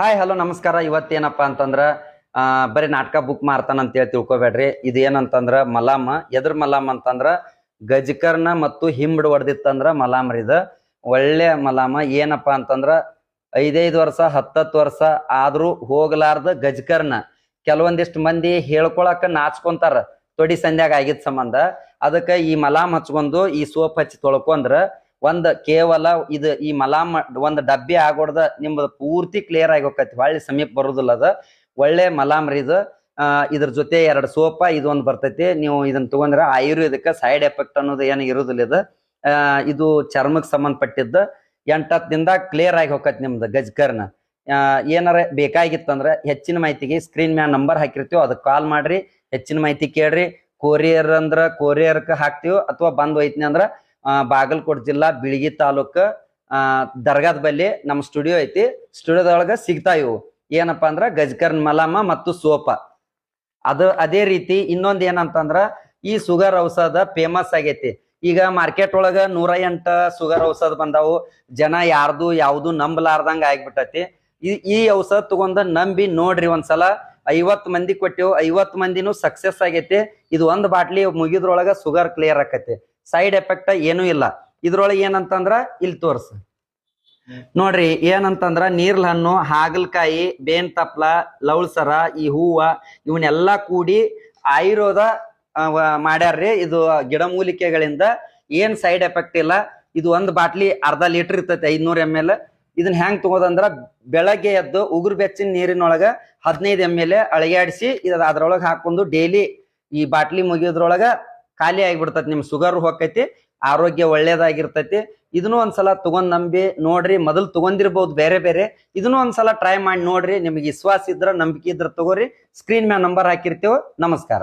Hi hello ನಮಸ್ಕಾರ. ಇವತ್ತೇನಪ್ಪ ಅಂತಂದ್ರ ಬರೀ ನಾಟಕ ಬುಕ್ ಮಾಡ್ತಾನ ಅಂತ ಹೇಳಿ ತಿಳ್ಕೊಬೇಡ್ರಿ. ಇದು ಏನಂತಂದ್ರ ಮಲಾಮ. ಎದ್ರ ಮಲಾಮ ಅಂತಂದ್ರ ಗಜಕರ್ಣ ಮತ್ತು ಹಿಂಬಡ್ ಹೊಡೆದಿತ್ತಂದ್ರ ಮಲಾಮ್ರಿ. ಇದು ಒಳ್ಳೆ ಮಲಾಮ. ಏನಪ್ಪಾ ಅಂತಂದ್ರ 5 ವರ್ಷ 10 ವರ್ಷ ಆದ್ರೂ ಹೋಗ್ಲಾರ್ದ ಗಜಕರ್ಣ. ಕೆಲವೊಂದಿಷ್ಟು ಮಂದಿ ಹೇಳ್ಕೊಳಕ ನಾಚ್ಕೊಂತಾರ ತೊಡಿ ಸಂಧ್ಯಾಗ ಆಗಿದ್ ಸಂಬಂಧ. ಅದಕ್ಕ ಈ ಮಲಾಮ್ ಹಚ್ಕೊಂಡು ಈ ಸೋಪ್ ಹಚ್ಚಿ ತೊಳ್ಕೊಂಡ್ರ ಕೇವಲ ಇದು ಈ ಮಲಾಮ್ ಒಂದ್ ಡಬ್ಬಿ ಆಗೋಡ್ದ ನಿಮ್ದು ಪೂರ್ತಿ ಕ್ಲಿಯರ್ ಆಗಿ ಹೋಗತಿ. ಹೊಳ್ಳಿ ಸಮೀಪ ಬರುದಿಲ್ಲ. ಅದ ಒಳ್ಳೆ ಮಲಾಮ್ ರೀ ಇದು. ಇದ್ರ ಜೊತೆ 2 ಸೋಪ ಇದೊಂದು ಬರ್ತೈತಿ. ನೀವು ಇದನ್ನ ತಗೊಂಡ್ರ ಆಯುರ್ವೇದಿಕ ಸೈಡ್ ಎಫೆಕ್ಟ್ ಅನ್ನೋದು ಏನು ಇರುದಿಲ್ಲ. ಇದು ಚರ್ಮಕ್ಕೆ ಸಂಬಂಧಪಟ್ಟಿದ್ದ 8-10 ದಿನದಾಗ ಕ್ಲಿಯರ್ ಆಗಿ ಹೋಗತಿ ನಿಮ್ದು ಗಜಕರ್ಣ. ಏನಾರ ಬೇಕಾಗಿತ್ತಂದ್ರ ಹೆಚ್ಚಿನ ಮಾಹಿತಿಗೆ ಸ್ಕ್ರೀನ್ ಮ್ಯಾಲ ನಂಬರ್ ಹಾಕಿರ್ತೀವಿ, ಅದಕ್ಕೆ ಕಾಲ್ ಮಾಡ್ರಿ. ಹೆಚ್ಚಿನ ಮಾಹಿತಿ ಕೇಳ್ರಿ. ಕೊರಿಯರ್ ಅಂದ್ರ ಕೊರಿಯರ್ಕ್ ಹಾಕ್ತಿವಿ, ಅಥವಾ ಬಂದ್ ಒಯ್ತೀನಿ ಅಂದ್ರ ಬಾಗಲಕೋಟೆ ಜಿಲ್ಲಾ ಬಿಳಗಿ ತಾಲೂಕ್ ದರ್ಗಾದ ಬಲ್ಲಿ ನಮ್ಮ ಸ್ಟುಡಿಯೋ ಐತಿ. ಸ್ಟುಡಿಯೋದೊಳಗ ಸಿಗ್ತಾ ಇವು ಏನಪ್ಪಾ ಅಂದ್ರ ಗಜಕರ್ಣ ಮಲಾಮ ಮತ್ತು ಸೋಪ. ಅದೇ ರೀತಿ ಇನ್ನೊಂದ್ ಏನಂತಂದ್ರ ಈ ಶುಗರ್ ಔಷಧ ಫೇಮಸ್ ಆಗೈತಿ. ಈಗ ಮಾರ್ಕೆಟ್ ಒಳಗ 108 ಶುಗರ್ ಔಷಧ ಬಂದಾವು. ಜನ ಯಾವ್ದು ನಂಬಲಾರ್ದಂಗ ಆಗ್ಬಿಟ್ಟತಿ. ಈ ಔಷಧ ತಗೊಂಡ ನಂಬಿ ನೋಡ್ರಿ ಒಂದ್ಸಲ. 50 ಮಂದಿ ಕೊಟ್ಟಿವು, 50 ಮಂದಿನೂ ಸಕ್ಸಸ್ ಆಗೈತಿ. ಇದು 1 ಬಾಟ್ಲಿ ಮುಗಿದ್ರೊಳಗ ಶುಗರ್ ಕ್ಲಿಯರ್ ಆಕತಿ. ಸೈಡ್ ಎಫೆಕ್ಟ್ ಏನೂ ಇಲ್ಲ. ಇದ್ರೊಳಗೆ ಏನಂತಂದ್ರ ಇಲ್ಲಿ ತೋರ್ಸ ನೋಡ್ರಿ. ಏನಂತಂದ್ರ ನೀರ್ಲ ಹಣ್ಣು, ಹಾಗಲಕಾಯಿ, ಬೇನ್ ತಪ್ಲ, ಲವಳ್ಸರ, ಈ ಹೂವ ಇವನ್ನೆಲ್ಲಾ ಕೂಡಿ ಆಯುರ್ವೇದ ಮಾಡ್ಯಾರ್ರಿ. ಇದು ಗಿಡಮೂಲಿಕೆಗಳಿಂದ ಏನ್ ಸೈಡ್ ಎಫೆಕ್ಟ್ ಇಲ್ಲ. ಇದು 1 ಬಾಟ್ಲಿ ಅರ್ಧ ಲೀಟರ್ ಇರ್ತೈತಿ, 500 ml. ಇದನ್ನ ಹೆಂಗ್ ತಗೋದಂದ್ರ ಬೆಳಗ್ಗೆ ಎದ್ದು ಉಗುರು ಬೆಚ್ಚಿನ ನೀರಿನೊಳಗ 15 ml ಅಳಗ್ಯಾಡಿಸಿ ಅದ್ರೊಳಗ ಹಾಕೊಂಡು ಡೈಲಿ ಈ ಬಾಟ್ಲಿ ಮುಗಿಯೋದ್ರೊಳಗ ಖಾಲಿ ಆಗಿಬಿಡ್ತೈತಿ. ನಿಮ್ ಶುಗರ್ ಹೋಗೈತಿ, ಆರೋಗ್ಯ ಒಳ್ಳೇದಾಗಿರ್ತೈತಿ. ಇದನ್ನು ಒಂದ್ಸಲ ತಗೊಂಡ್ ನಂಬಿ ನೋಡ್ರಿ. ಮೊದಲು ತಗೊಂಡಿರ್ಬಹುದು ಬೇರೆ. ಇದನ್ನು ಒಂದ್ಸಲ ಟ್ರೈ ಮಾಡಿ ನೋಡ್ರಿ. ನಿಮ್ಗೆ ವಿಶ್ವಾಸ ಇದ್ರ ನಂಬಿಕೆ ಇದ್ರ ತಗೋರಿ. ಸ್ಕ್ರೀನ್ ಮ್ಯಾಲ ನಂಬರ್ ಹಾಕಿರ್ತೀವಿ. ನಮಸ್ಕಾರ.